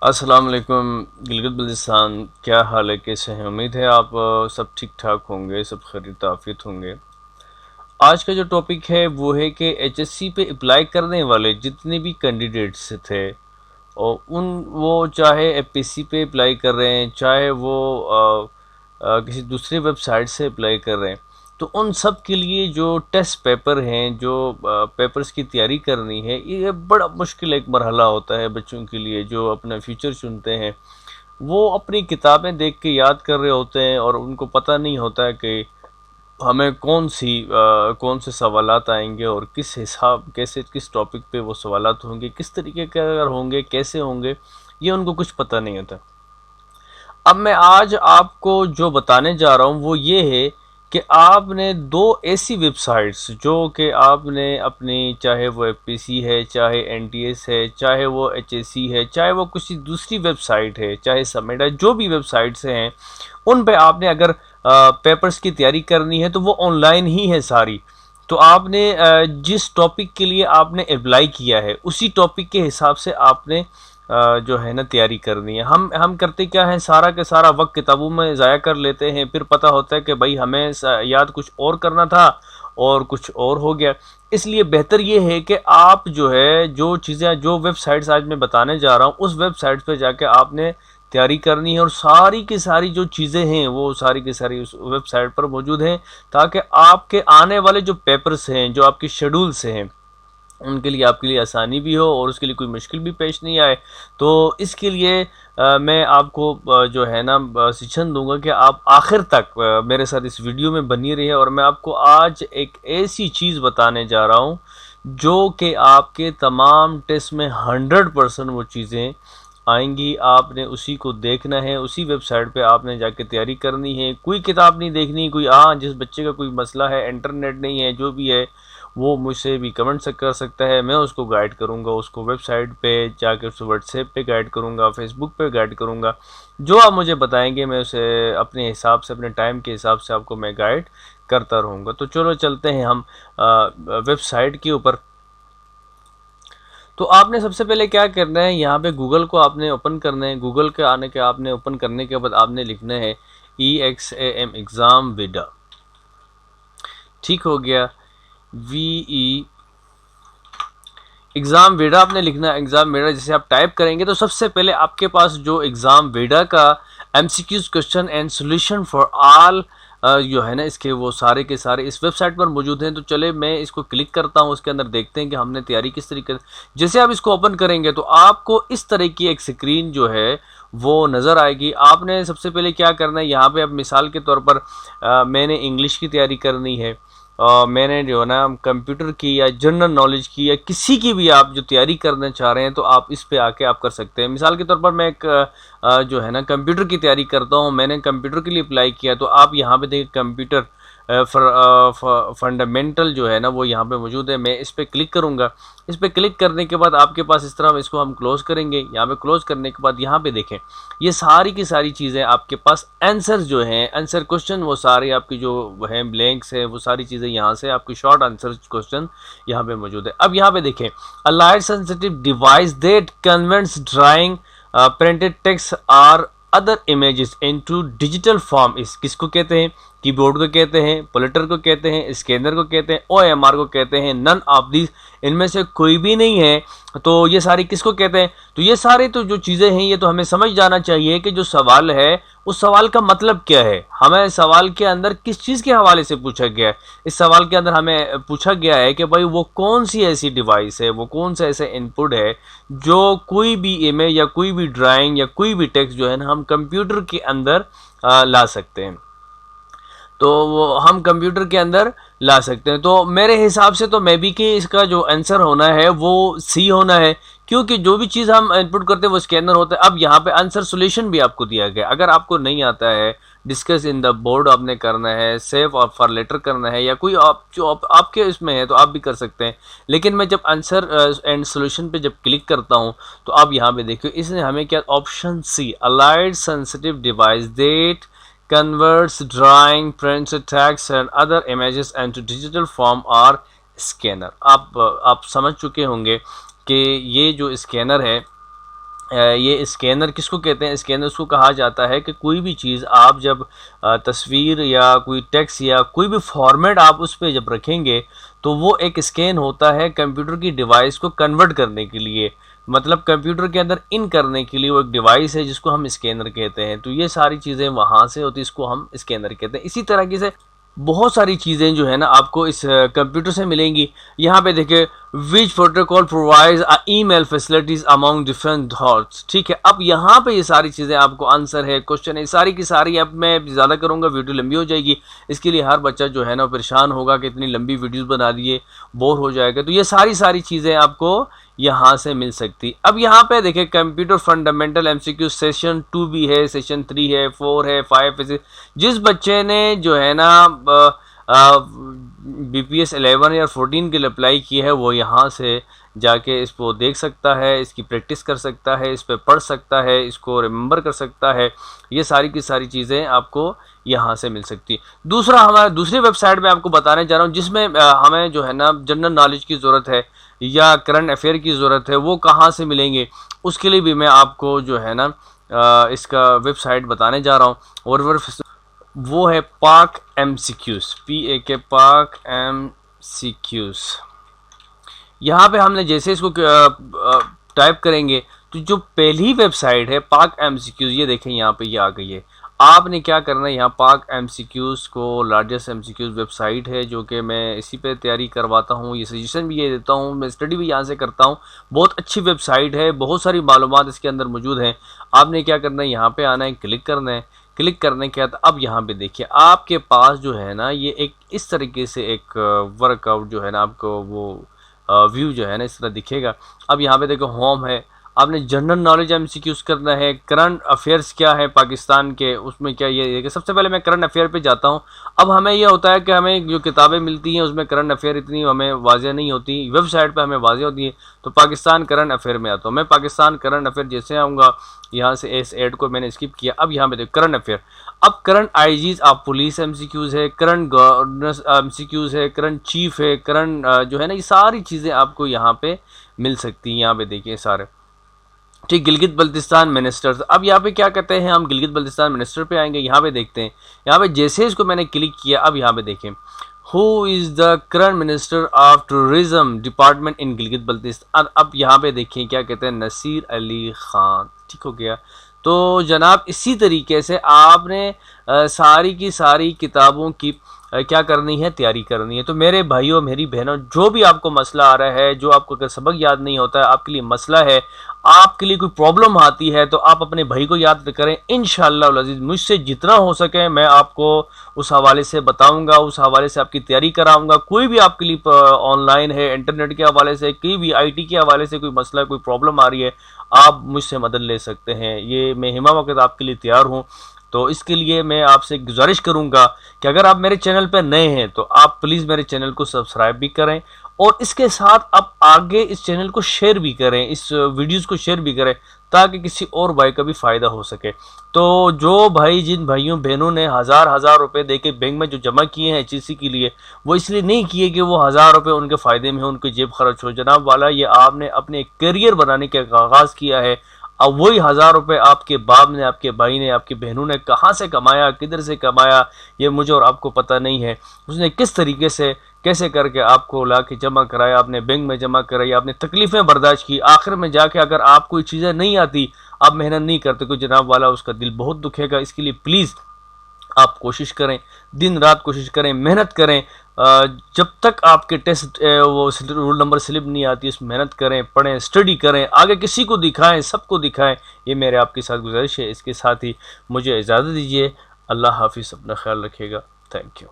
अस्सलाम वालेकुम गिलगित बल्तिस्तान। क्या हाल है, कैसे हैं? उम्मीद है आप सब ठीक ठाक होंगे, सब खैरियत आफियत होंगे। आज का जो टॉपिक है वो है कि एचएससी पे अप्लाई करने वाले जितने भी कैंडिडेट्स थे और वो चाहे एपीएससी पे अप्लाई कर रहे हैं, चाहे वो किसी दूसरे वेबसाइट से अप्लाई कर रहे हैं, तो उन सब के लिए जो टेस्ट पेपर हैं, जो पेपर्स की तैयारी करनी है, ये बड़ा मुश्किल एक मरहला होता है बच्चों के लिए जो अपना फ्यूचर चुनते हैं। वो अपनी किताबें देख के याद कर रहे होते हैं और उनको पता नहीं होता है कि हमें कौन से सवालात आएंगे और किस हिसाब कैसे किस टॉपिक पे वो सवालात होंगे, किस तरीके के अगर होंगे, कैसे होंगे, ये उनको कुछ पता नहीं होता। अब मैं आज आपको जो बताने जा रहा हूँ वो ये है कि आपने दो ऐसी वेबसाइट्स जो कि आपने अपनी, चाहे वो एफपीसी है, चाहे एनटीएस है, चाहे वो एचएससी है, चाहे वो किसी दूसरी वेबसाइट है, चाहे समेट है, जो भी वेबसाइट्स हैं उन पे आपने अगर पेपर्स की तैयारी करनी है तो वो ऑनलाइन ही है सारी। तो आपने जिस टॉपिक के लिए आपने अप्लाई किया है उसी टॉपिक के हिसाब से आपने जो है ना तैयारी करनी है। हम करते क्या है, सारा के सारा वक्त किताबों में ज़ाया कर लेते हैं, फिर पता होता है कि भाई हमें याद कुछ और करना था और कुछ और हो गया। इसलिए बेहतर ये है कि आप जो है जो चीज़ें, जो वेबसाइट्स आज मैं बताने जा रहा हूँ उस वेबसाइट पे जाके आपने तैयारी करनी है और सारी की सारी जो चीज़ें हैं वो सारी की सारी उस वेबसाइट पर मौजूद हैं, ताकि आपके आने वाले जो पेपर्स हैं, जो आपके शेड्यूल्स हैं, उनके लिए आपके लिए आसानी भी हो और उसके लिए कोई मुश्किल भी पेश नहीं आए। तो इसके लिए मैं आपको जो है ना सजेशन दूंगा कि आप आखिर तक मेरे साथ इस वीडियो में बनी रहिए और मैं आपको आज एक ऐसी चीज़ बताने जा रहा हूँ जो कि आपके तमाम टेस्ट में 100% वो चीज़ें आएंगी। आपने उसी को देखना है, उसी वेबसाइट पे आपने जाके तैयारी करनी है। कोई किताब नहीं देखनी, कोई जिस बच्चे का कोई मसला है, इंटरनेट नहीं है, जो भी है वो मुझसे भी कमेंट से कर सकता है, मैं उसको गाइड करूँगा, उसको वेबसाइट पे जाके उसको व्हाट्सएप पे गाइड करूँगा, फेसबुक पे गाइड करूँगा। जो आप मुझे बताएंगे मैं उसे अपने हिसाब से, अपने टाइम के हिसाब से आपको मैं गाइड करता रहूँगा। तो चलो चलते हैं हम वेबसाइट के ऊपर। तो आपने सबसे पहले क्या करना है, यहाँ पे गूगल को आपने ओपन करना है। गूगल के आने के आपने ओपन करने के बाद आपने लिखना है EXAM एग्ज़ाम वेदा। ठीक हो गया, VE एग्ज़ाम वेडा आपने लिखना है। एग्ज़ाम वेडा जैसे आप टाइप करेंगे तो सबसे पहले आपके पास जो एग्ज़ाम वेडा का MCQs question and solution for all जो है ना, इसके वो सारे के सारे इस वेबसाइट पर मौजूद हैं। तो चले मैं इसको क्लिक करता हूँ, उसके अंदर देखते हैं कि हमने तैयारी किस तरीके से। जैसे आप इसको ओपन करेंगे तो आपको इस तरह की एक स्क्रीन जो है वो नज़र आएगी। आपने सबसे पहले क्या करना है, यहाँ पे अब मिसाल के तौर पर मैंने इंग्लिश की तैयारी करनी है, मैंने जो है ना कंप्यूटर की या जनरल नॉलेज की या किसी की भी आप जो तैयारी करना चाह रहे हैं तो आप इस पे आके आप कर सकते हैं। मिसाल के तौर पर मैं एक जो है ना कंप्यूटर की तैयारी करता हूँ, मैंने कंप्यूटर के लिए अप्लाई किया, तो आप यहाँ पे देखिए कंप्यूटर फंडामेंटल जो है ना वो यहाँ पे मौजूद है। मैं इस पर क्लिक करूँगा। इस पर क्लिक करने के बाद आपके पास इस तरह इसको हम क्लोज़ करेंगे। यहाँ पे क्लोज़ करने के बाद यहाँ पे देखें, ये सारी की सारी चीज़ें आपके पास आंसर जो हैं, आंसर क्वेश्चन वो सारे आपकी जो हैं ब्लैंक्स हैं, वो सारी चीज़ें यहाँ से आपकी शॉर्ट आंसर क्वेश्चन यहाँ पे मौजूद है। अब यहाँ पे देखें, a light sensitive device that converts drawing printed text or other images into digital form इस किसको कहते हैं? कीबोर्ड को कहते हैं, प्रिंटर को कहते हैं, स्कैनर को कहते हैं, OMR को कहते हैं। नन ऑफ दिस, इनमें से कोई भी नहीं है। तो ये सारी किसको कहते हैं? तो ये सारी तो जो चीज़ें हैं ये तो हमें समझ जाना चाहिए कि जो सवाल है उस सवाल का मतलब क्या है, हमें सवाल के अंदर किस चीज़ के हवाले से पूछा गया है। इस सवाल के अंदर हमें पूछा गया है कि भाई वो कौन सी ऐसी डिवाइस है, वो कौन सा ऐसा इनपुट है जो कोई भी इमेज या कोई भी ड्राइंग या कोई भी टेक्स्ट जो है ना हम कंप्यूटर के अंदर ला सकते हैं। तो वो हम कंप्यूटर के अंदर ला सकते हैं। तो मेरे हिसाब से तो मे बी कि इसका जो आंसर होना है वो सी होना है, क्योंकि जो भी चीज़ हम इनपुट करते हैं वो स्कैनर होता है। अब यहाँ पे आंसर सॉल्यूशन भी आपको दिया गया, अगर आपको नहीं आता है, डिस्कस इन द बोर्ड आपने करना है, सेव और फॉर लेटर करना है, या कोई जो आपके इसमें है तो आप भी कर सकते हैं। लेकिन मैं जब आंसर एंड सॉल्यूशन पे जब क्लिक करता हूँ तो आप यहाँ पे देखिए, इसने हमें क्या option C, allied sensitive device that converts drawing, prints text and other images into digital form और स्कैनर। आप समझ चुके होंगे कि ये जो स्कैनर है ये स्कैनर किसको कहते हैं? स्कैनर उसको कहा जाता है कि कोई भी चीज़ आप जब तस्वीर या कोई टेक्स्ट या कोई भी फॉर्मेट आप उस पर जब रखेंगे तो वो एक स्कैन होता है कंप्यूटर की डिवाइस को कन्वर्ट करने के लिए, मतलब कंप्यूटर के अंदर इन करने के लिए वो एक डिवाइस है जिसको हम स्कैनर कहते हैं। तो ये सारी चीज़ें वहाँ से होती है, इसको हम स्कैनर कहते हैं। इसी तरह से बहुत सारी चीज़ें जो है ना आपको इस कंप्यूटर से मिलेंगी। यहाँ पे देखिए, विच protocol provides email facilities among different thoughts. ठीक है, अब यहाँ पे ये सारी चीज़ें आपको आंसर है, क्वेश्चन है, सारी की सारी। अब मैं ज़्यादा करूँगा वीडियो लंबी हो जाएगी, इसके लिए हर बच्चा जो है ना परेशान होगा कि इतनी लंबी वीडियोस बना दिए, बोर हो जाएगा। तो ये सारी चीज़ें आपको यहाँ से मिल सकती। अब यहाँ पे देखिए, कंप्यूटर फंडामेंटल एमसीक्यू सेशन 2 भी है, सेशन 3 है, 4 है, 5 है। जिस बच्चे ने जो है ना BPS 11 या 14 के लिए अप्लाई की है वो यहाँ से जाके इसको देख सकता है, इसकी प्रैक्टिस कर सकता है, इस पर पढ़ सकता है, इसको रिमेंबर कर सकता है। ये सारी की सारी चीज़ें आपको यहाँ से मिल सकती है। दूसरा, हमारा दूसरी वेबसाइट में आपको बताने जा रहा हूँ जिसमें हमें जो है ना जनरल नॉलेज की ज़रूरत है या करंट अफेयर की ज़रूरत है, वो कहाँ से मिलेंगे उसके लिए भी मैं आपको जो है ना इसका वेबसाइट बताने जा रहा हूँ। और वो है पाक MCQs, PAK पाक MCQs। यहाँ पे हमने जैसे इसको टाइप करेंगे तो जो पहली वेबसाइट है पाक MCQs, ये देखें यहाँ पे ये आ गई है। आपने क्या करना है, यहाँ पाक MCQs को लार्जेस्ट MCQs वेबसाइट है जो कि मैं इसी पे तैयारी करवाता हूँ, ये सजेशन भी ये देता हूँ, मैं स्टडी भी यहाँ से करता हूँ। बहुत अच्छी वेबसाइट है, बहुत सारी मालूमात इसके अंदर मौजूद हैं। आपने क्या करना है, यहाँ पे आना है, क्लिक करना है। क्लिक करने के बाद अब यहाँ पे देखिए आपके पास जो है ना ये एक इस तरीके से एक वर्कआउट जो है ना आपको वो व्यू जो है ना इस तरह दिखेगा। अब यहाँ पे देखो होम है, आपने जनरल नॉलेज MCQs करना है। करंट अफेयर्स क्या है पाकिस्तान के, उसमें क्या ये है कि सबसे पहले मैं करंट अफेयर पे जाता हूँ। अब हमें यह होता है कि हमें जो किताबें मिलती हैं उसमें करंट अफेयर इतनी हमें वाज़ेह नहीं होती, वेबसाइट पे हमें वाज़ेह होती है। तो पाकिस्तान करंट अफेयर में आता हूँ मैं। पाकिस्तान करंट अफेयर जैसे आऊँगा, यहाँ से इस एड को मैंने स्किप किया। अब यहाँ पे देखो करंट अफेयर। अब करंट IGs आप पुलिस MCQs है, करंट गवर्नर MCQs है, करंट चीफ है, करंट जो है ना ये सारी चीज़ें आपको यहाँ पे मिल सकती हैं। यहाँ पे देखिए सारे, ठीक। गिलगित बल्तिस्तान मिनिस्टर्स, अब यहाँ पे क्या कहते हैं, हम गिलगित बल्तिस्तान मिनिस्टर पे आएंगे। यहाँ पे देखते हैं, यहाँ पे जैसे इसको मैंने क्लिक किया, अब यहाँ पे देखें who is the current minister of tourism department in Gilgit Baltistan. अब यहाँ पे देखें क्या कहते हैं, नसीर अली खान। ठीक हो गया। तो जनाब इसी तरीके से आपने सारी की सारी किताबों की क्या करनी है, तैयारी करनी है। तो मेरे भाइयों मेरी बहनों, जो भी आपको मसला आ रहा है, जो आपको अगर सबक याद नहीं होता है, आपके लिए मसला है, आपके लिए कोई प्रॉब्लम आती है, तो आप अपने भाई को याद करें। इंशाअल्लाह अज़ीज़ मुझसे जितना हो सके मैं आपको उस हवाले से बताऊंगा, उस हवाले से आपकी तैयारी कराऊंगा। कोई भी आपके लिए ऑनलाइन है, इंटरनेट के हवाले से, कोई भी IT के हवाले से कोई मसला, कोई प्रॉब्लम आ रही है, आप मुझसे मदद ले सकते हैं। ये मैं हिमा वक्त आपके लिए तैयार हूँ। तो इसके लिए मैं आपसे गुजारिश करूंगा कि अगर आप मेरे चैनल पर नए हैं तो आप प्लीज़ मेरे चैनल को सब्सक्राइब भी करें और इसके साथ आप आगे इस चैनल को शेयर भी करें, इस वीडियोस को शेयर भी करें ताकि किसी और भाई का भी फ़ायदा हो सके। तो जो भाई, जिन भाइयों बहनों ने हज़ार रुपए दे के बैंक में जो जमा किए हैं HEC के लिए, वो इसलिए नहीं किए कि वो 1000 रुपये उनके फ़ायदे में हो, उनकी जेब खर्च हो। जनाब वाला, ये आपने अपने करियर बनाने का आगाज़ किया है। अब वही 1000 रुपये आपके बाप ने, आपके भाई ने, आपकी बहनों ने कहाँ से कमाया, किधर से कमाया, ये मुझे और आपको पता नहीं है। उसने किस तरीके से, कैसे करके आपको ला के जमा कराया, आपने बैंक में जमा कराई, आपने तकलीफ़ें बर्दाश्त की। आखिर में जाके अगर आपको ये चीज़ें नहीं आती, आप मेहनत नहीं करते, कोई जनाब वाला उसका दिल बहुत दुखेगा। इसके लिए प्लीज़ आप कोशिश करें, दिन रात कोशिश करें, मेहनत करें। जब तक आपके टेस्ट वो रोल नंबर स्लिप नहीं आती, इस मेहनत करें, पढ़ें, स्टडी करें, आगे किसी को दिखाएं, सबको दिखाएं। ये मेरे आपके साथ गुजारिश है। इसके साथ ही मुझे इजाज़त दीजिए। अल्लाह हाफिज़, अपना ख्याल रखिएगा। Thank you.